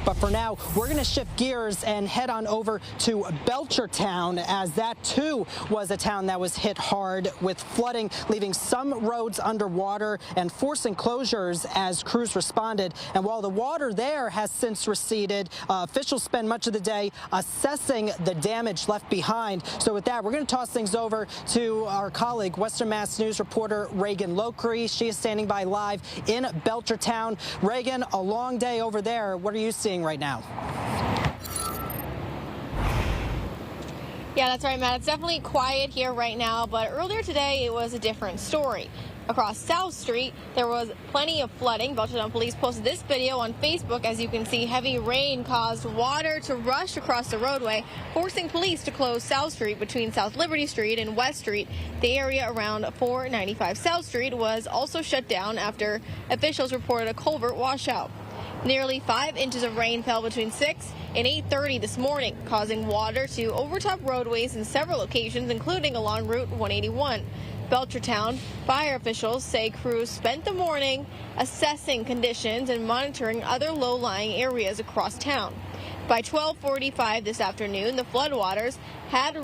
But for now, we're going to shift gears and head on over to Belchertown, as that too was a town that was hit hard with flooding, leaving some roads underwater and forcing closures as crews responded. And while the water there has since receded, officials spend much of the day assessing the damage left behind. So with that, we're going to toss things over to our colleague, Western Mass News reporter Reagan Lockery. She is standing by live in Belchertown. Reagan, a long day over there. What are you seeing right now? Yeah, that's right, Matt. It's definitely quiet here right now, but earlier today it was a different story. Across South Street, there was plenty of flooding. Belchertown police posted this video on Facebook. As you can see, heavy rain caused water to rush across the roadway, forcing police to close South Street between South Liberty Street and West Street. The area around 495 South Street was also shut down after officials reported a culvert washout. Nearly 5 inches of rain fell between 6 and 8:30 this morning, causing water to overtop roadways in several locations, including along Route 181. Belchertown fire officials say crews spent the morning assessing conditions and monitoring other low-lying areas across town. By 12:45 this afternoon, the floodwaters had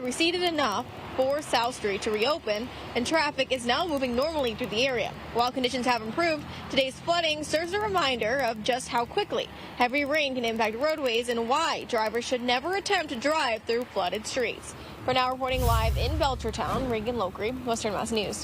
receded enough for South Street to reopen, and traffic is now moving normally through the area. While conditions have improved, today's flooding serves a reminder of just how quickly heavy rain can impact roadways and why drivers should never attempt to drive through flooded streets. For now, reporting live in Belchertown, Reagan Lockery, Western Mass News.